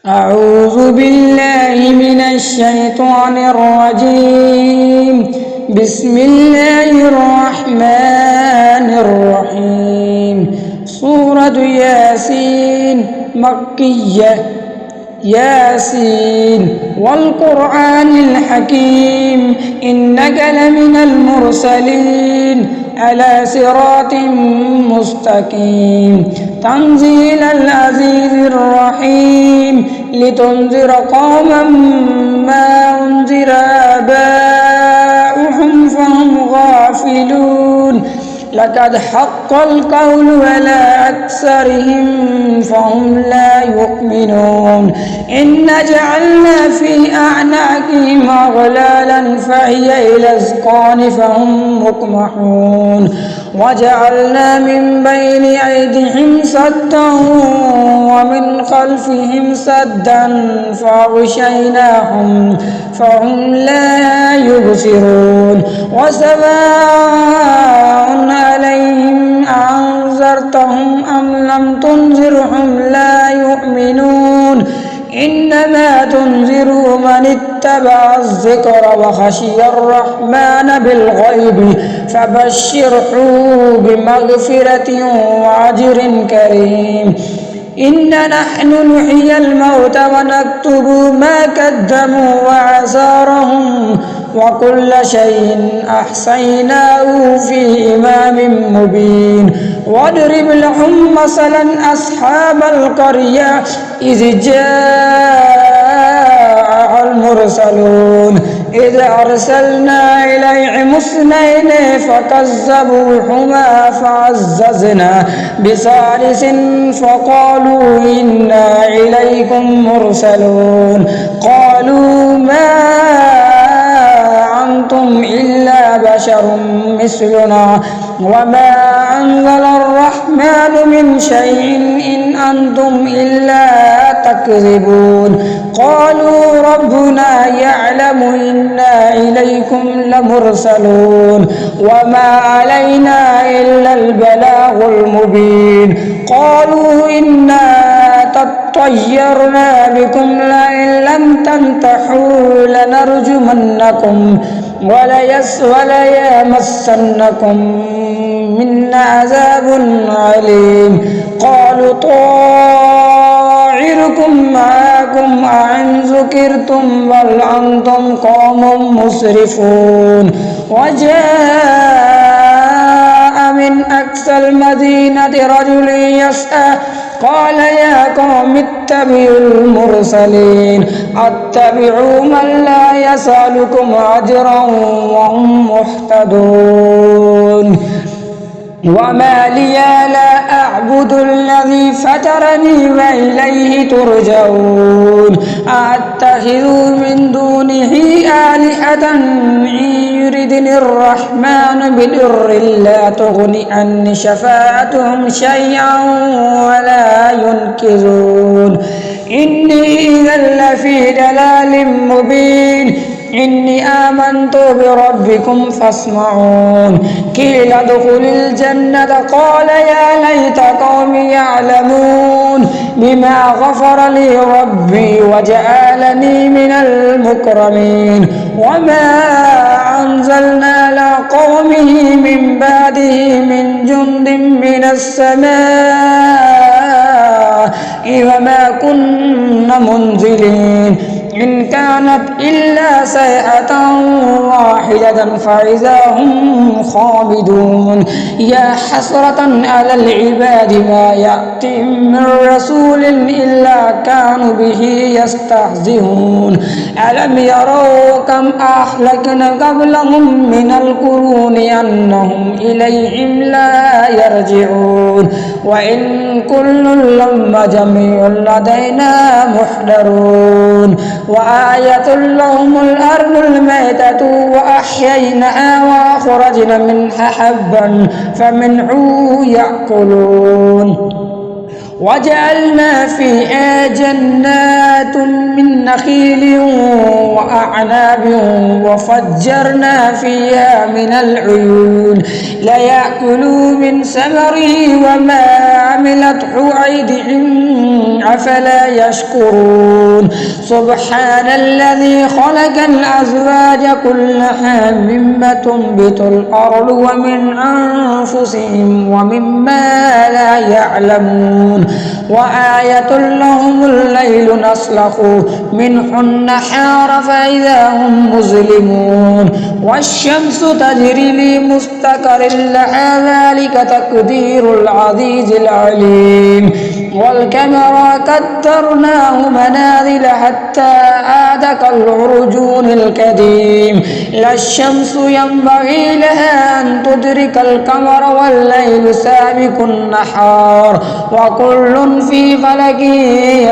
أعوذ بالله من الشيطان الرجيم. بسم الله الرحمن الرحيم. سورة ياسين مكية. ياسين والقرآن الحكيم إنك لمن المرسلين على صراط مستقيم تنزيل العزيز الرحيم لتنذر قوما ما أنذر آباؤهم فهم غافلون لقد حق القول على أكثرهم فهم لا يؤمنون إن جعلنا في أعناقهم أغلالا فهي إلى الأذقان فهم مقمحون وجعلنا من بين أيديهم سدا ومن خلفهم سدا فأغشيناهم فهم لا يبصرون وسواء عليهم أنذرتهم أم لم تنذرهم لا يؤمنون إنما تنذر من اتبع الذكر وخشي الرحمن بالغيب فبشره بمغفرة وأجر كريم إنا نحن نحيي الموتى ونكتب ما قدموا وآثارهم وكل شيء أحصيناه في إمام مبين واضرب لهم مثلا أصحاب القرية إذ جاء المرسلون إذ أرسلنا إليهم اثنين فكذبوهما فعززنا بثالث فقالوا إنا إليكم مرسلون قالوا ما أنتم إلا بشر مثلنا وما أنزل الرحمن من شيء إن أنتم إلا تكذبون قالوا ربنا يعلم إنا إليكم لمرسلون وما علينا إلا البلاغ المبين قالوا إنا طيرنا بكم لئن لم تنتهوا لنرجمنكم وليمسنكم منا عذاب عليم قالوا طائركم معكم أئن ذكرتم بل أنتم قوم مسرفون وجاء من أقصى المدينة رجل يسعى قال يا قوم اتبعوا المرسلين اتبعوا من لا يسألكم أجرا وهم مهتدون وما لي لا أعبد الذي فطرني وإليه ترجعون أتخذ من دونه آلهة إن يردني الرحمن بضر لا تغني عني شفاعتهم شيئا ولا ينقذون إني إذا لفي ضلال مبين إني آمنت بربكم فاسمعون قيل ادخل الجنة قال يا ليت قومي يعلمون بما غفر لي ربي وجعلني من المكرمين وما أنزلنا على قومه من بعده من جند من السماء وما كنا منزلين إن كانت إلا صيحة واحدة فإذا هم خامدون يا حسرة على العباد ما يأتيهم من رسول إلا كانوا به يستهزئون ألم يروا كم أهلكنا قبلهم من القرون أنهم إليهم لا يرجعون وإن كل لما جميع لدينا محضرون وآية لهم الأرض الميتة وأحييناها وأخرجنا منها حبا فمنه يأكلون وجعلنا فيها جنات من نخيل وأعناب وفجرنا فيها من العيون ليأكلوا من ثمره وما عملته أيديهم أفلا يشكرون سبحان الذي خلق الأزواج كلها مما تنبت الأرض ومن أنفسهم ومما لا يعلمون وآية لهم الليل نسلخ منه النهار فإذا هم مظلمون والشمس تجري لمستقر لها ذلك تقدير العزيز العليم والقمر قدرناه منازل حتى عاد كالعرجون القديم لا الشمس ينبغي لها أن تدرك القمر والليل سابق النهار وكل في فلك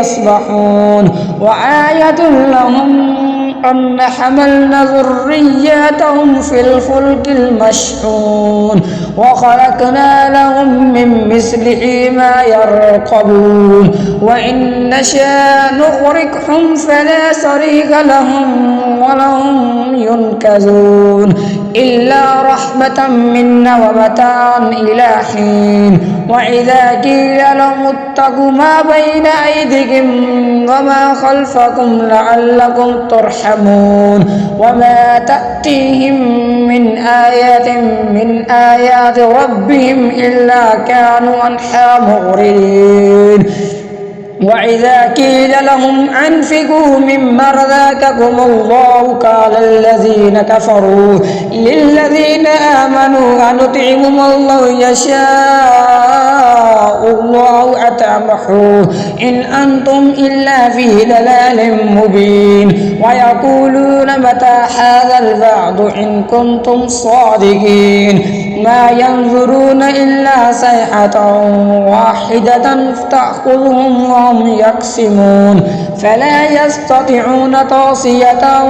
يسبحون وآية لهم أن حملنا ذرياتهم في الفلك المشحون وخلقنا لهم من مثله ما يركبون وإن نشاء نغرقهم فلا صريخ لهم ولهم ينقذون إلا رحمة منا ومتاعا إلى حين وإذا قيل لهم اتقوا ما بين أيديكم وما خلفكم لعلكم ترحمون وما تأتيهم من آية من آيات ربهم إلا كانوا عنها معرضين وإذا قيل لهم أنفقوا مما رزقكم الله قال الذين كفروا للذين آمنوا أنطعم الله يشاء الله أطعمه إن أنتم إلا في ضلال مبين ويقولون متى هذا الوعد إن كنتم صادقين ما ينظرون إلا صيحة واحدة تأخذهم وهم يقسمون فلا يستطيعون توصية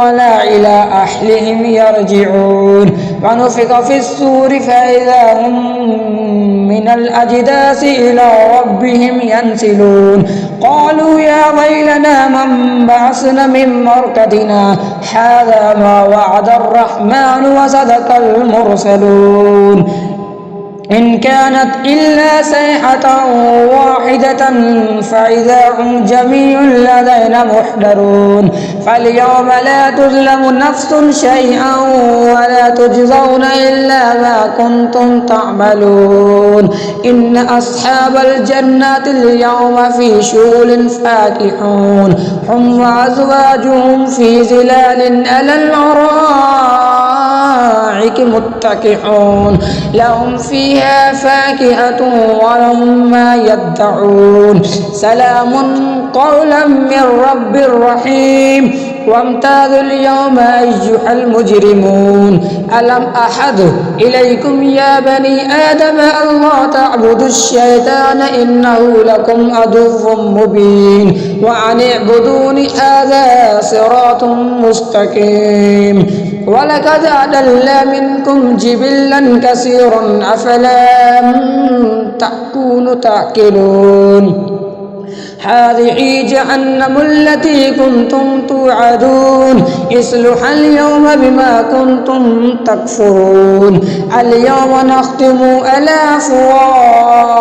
ولا إلى أهلهم يرجعون ونفخ في الصور فإذا هم من الأجداث إلى ربهم ينسلون قالوا يا ويلنا من بعثنا من مرقدنا هذا ما وعد الرحمن وصدق المرسلون إن كانت إلا صيحة واحدة فإذا هم جميع لدينا محضرون فاليوم لا تظلم نفس شيئا ولا تجزون إلا ما كنتم تعملون إن أصحاب الجنة اليوم في شغل فاكهون هم وأزواجهم في ظلال على الأرائك متكئون لهم فيها فاكهة ولهم ما يدعون سلام قولا من رب رحيم وامتازوا اليوم أيها المجرمون ألم أحد إليكم يا بني آدم ألا تعبدوا الشيطان إنه لكم عدو مبين وأن اعبدوني هذا صراط مستقيم ولقد أضل منكم جبلا كثيرا أفلا تكونوا تعقلون هذه جهنم التي كنتم توعدون اصلوها اليوم بما كنتم تكفرون اليوم نختم على أفواههم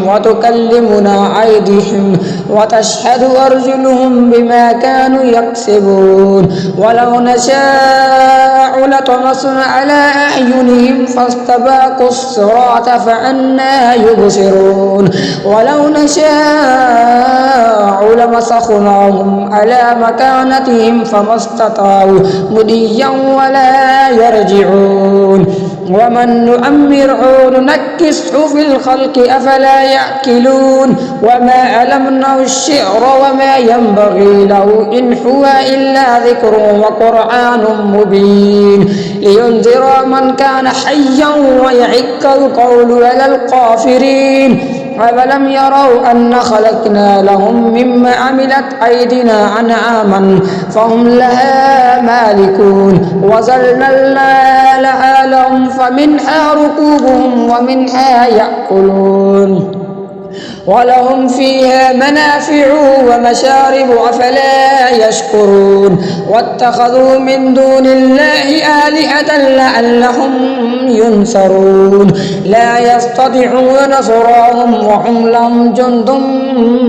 وتكلمنا أيديهم وتشهد أرجلهم بما كانوا يكسبون ولو نشاء لطمسنا على أعينهم فاستباقوا الصراط فأنى يبصرون ولو نشاء لمسخناهم على مكانتهم فما استطاعوا مضيا ولا يرجعون ومن نؤمره ننكسه في الخلق أفلا يأكلون وما علمناه الشعر وما ينبغي له إن هو إلا ذكر وقرآن مبين لينذر من كان حيا ويحق القول على الكافرين أولم يروا أن خلقنا لهم مما عملت أيدينا أنعاما فهم لها مالكون وظللنا لها لهم فمنها ركوبهم ومنها يأكلون ولهم فيها منافع ومشارب أفلا يشكرون واتخذوا من دون الله آلهة لعلهم ينصرون لا يستطيعون نصرهم وهم لهم جند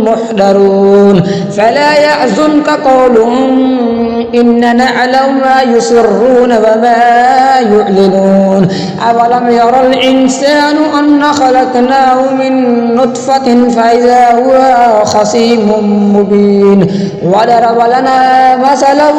محضرون فلا يحزنك قولهم إننا نعلم ما يسرون وما يعلنون أولم يرى الإنسان أن خلقناه من نطفة فإذا هو خصيم مبين وضرب لنا مثلا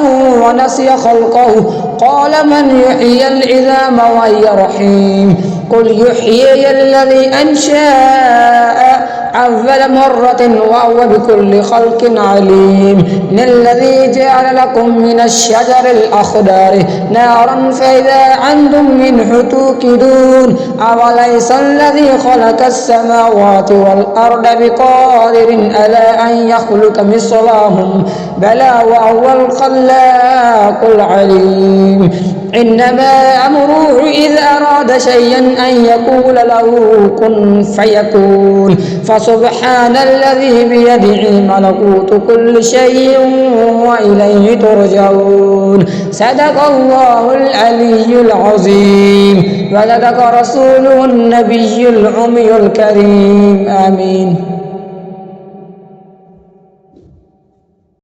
ونسي خلقه قال من يحيي العظام وهي رحيم قل يحيي الذي أنشأ أول مرة وهو بكل خلق عليم إن الذي جعل لكم من الشجر الأخضر نارا فإذا أنتم منه توقدون أوليس الذي خلق السماوات والأرض بقادر على أن يخلق مثلهم بلى وهو الخلاق العليم إنما أمره إذا أراد شيئا أن يقول له كن فيكون فسبحان الذي بيده ملكوت كل شيء وإليه ترجعون صدق الله العلي العظيم وصدق رسوله النبي الأمي الكريم آمين.